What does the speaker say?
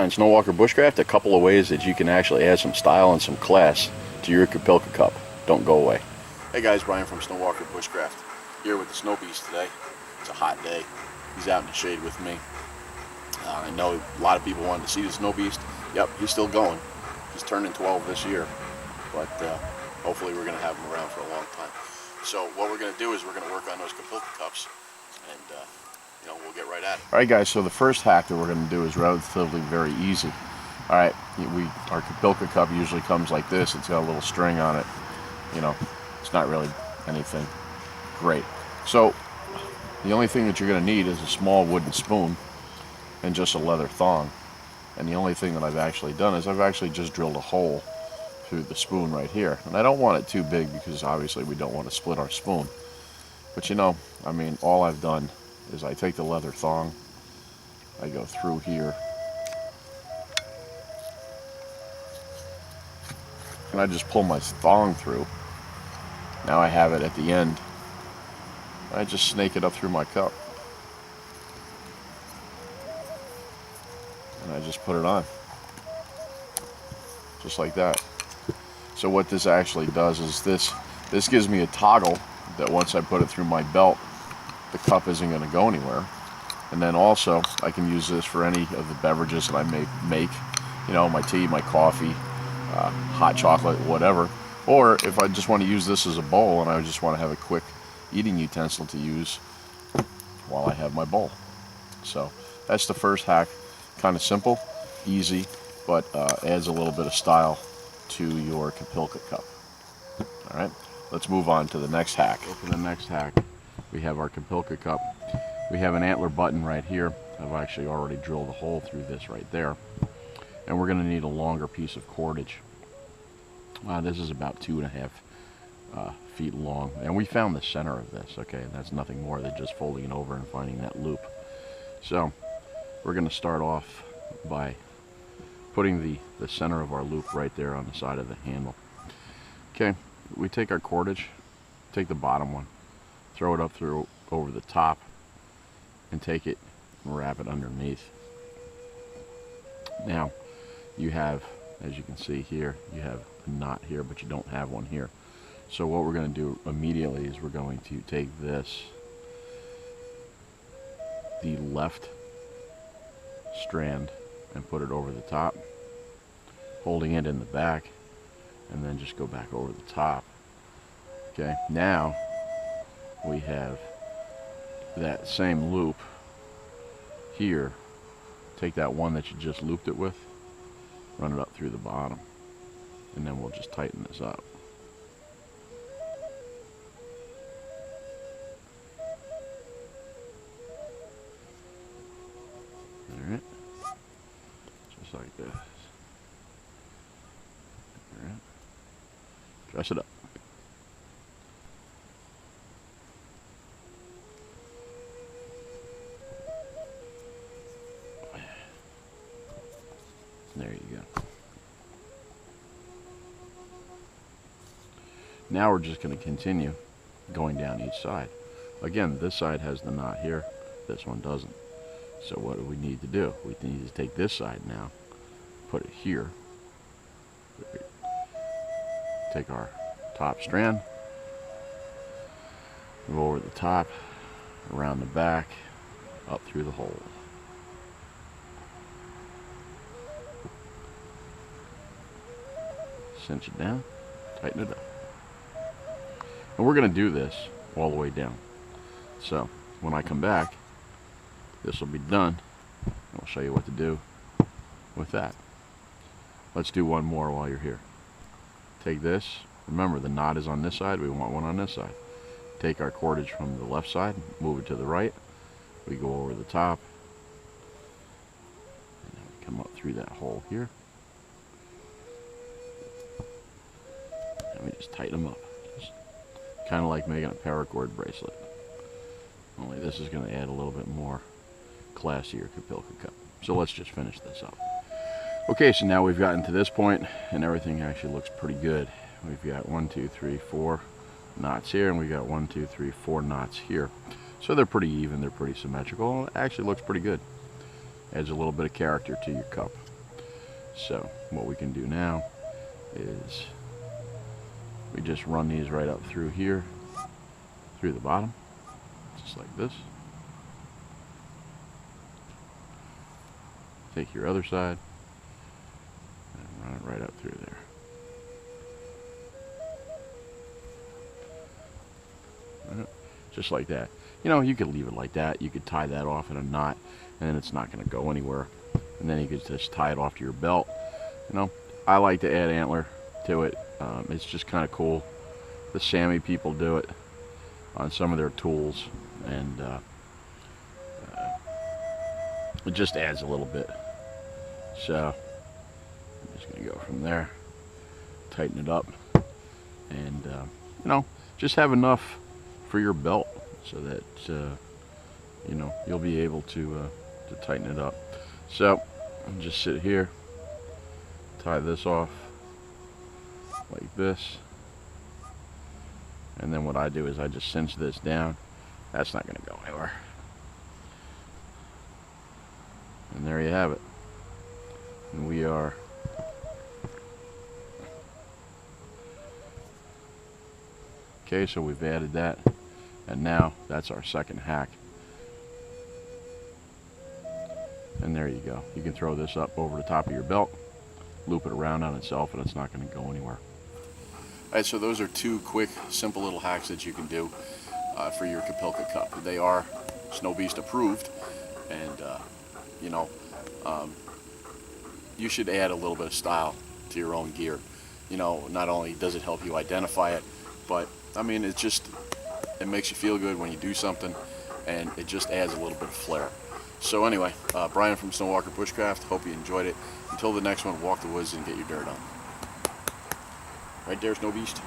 on Snowwalker Bushcraft, a couple of ways that you can actually add some style and some class to your Kupilka Cup. Don't go away. Hey guys, Brian from Snowwalker Bushcraft here with the Snow Beast today. It's a hot day. He's out in the shade with me. I know a lot of people wanted to see the Snow Beast. Yep, he's still going. He's turning 12 this year, but hopefully we're going to have him around for a long time. So what we're going to do is we're going to work on those Kupilka Cups, and we'll get right at it. All right, guys. So the first hack that we're going to do is relatively very easy. All right, our Kupilka Cup usually comes like this. It's got a little string on it. It's not really anything great. So the only thing that you're going to need is a small wooden spoon and just a leather thong. And the only thing that I've actually done is I've actually just drilled a hole through the spoon right here. And I don't want it too big because obviously we don't want to split our spoon. But all I've done is I take the leather thong, I go through here, and I just pull my thong through. Now I have it at the end. I just snake it up through my cup. And I just put it on. Just like that. So what this actually does is this gives me a toggle that once I put it through my belt, the cup isn't going to go anywhere. And then also I can use this for any of the beverages that I may make. My tea, my coffee, hot chocolate, whatever. Or if I just want to use this as a bowl and I just want to have a quick eating utensil to use while I have my bowl. So that's the first hack. Kind of simple, easy, but adds a little bit of style to your Kupilka Cup. All right, let's move on to the next hack. For the next hack, we have our Kupilka Cup. We have an antler button right here. I've actually already drilled a hole through this right there. And we're going to need a longer piece of cordage. This is about 2.5 feet long. And we found the center of this, okay? And that's nothing more than just folding it over and finding that loop. So we're going to start off by putting the center of our loop right there on the side of the handle. Okay, we take our cordage, take the bottom one, throw it up through over the top, and take it and wrap it underneath. Now you have, as you can see here, you have a knot here, but you don't have one here. So what we're going to do immediately is we're going to take this, the left strand, and put it over the top, holding it in the back, and then just go back over the top. Okay, now we have that same loop here. Take that one that you just looped it with, run it up through the bottom, and then we'll just tighten this up. Alright, just like this. Alright, dress it up. There you go. Now we're just going to continue going down each side. Again, this side has the knot here, this one doesn't. So what do we need to do? We need to take this side now, put it here, take our top strand, go over the top, around the back, up through the hole. Cinch it down, tighten it up. And we're going to do this all the way down. So when I come back, this will be done. I'll show you what to do with that. Let's do one more while you're here. Take this. Remember, the knot is on this side. We want one on this side. Take our cordage from the left side, move it to the right. We go over the top. And then we come up through that hole here. And we just tighten them up. Kind of like making a paracord bracelet. Only this is going to add a little bit more class to your Kupilka Cup. So let's just finish this up. Okay, so now we've gotten to this point and everything actually looks pretty good. We've got 1, 2, 3, 4 knots here, and we got 1, 2, 3, 4 knots here. So they're pretty even, they're pretty symmetrical. It actually looks pretty good. Adds a little bit of character to your cup. So what we can do now is we just run these right up through here, through the bottom, just like this. Take your other side and run it right up through there. Just like that. You know, you could leave it like that. You could tie that off in a knot, and then it's not going to go anywhere. And then you could just tie it off to your belt. You know, I like to add antler to it. It's just kind of cool. The Sami people do it on some of their tools, and it just adds a little bit. So I'm just going to go from there, tighten it up, and you know, just have enough for your belt so that you know, you'll be able to tighten it up. So I'll just sit here, tie this off like this, and then what I do is I just cinch this down. That's not going to go anywhere. And there you have it. And we are okay, so we've added that, and now that's our second hack. And there you go. You can throw this up over the top of your belt, loop it around on itself, and it's not going to go anywhere. Alright, so those are two quick, simple little hacks that you can do for your Kupilka Cup. They are Snow Beast approved, and you know, you should add a little bit of style to your own gear. You know, not only does it help you identify it, but I mean, it makes you feel good when you do something, and it just adds a little bit of flair. So anyway, Brian from Snowwalker Bushcraft, hope you enjoyed it. Until the next one, walk the woods and get your dirt on. Right there, Snow Beast.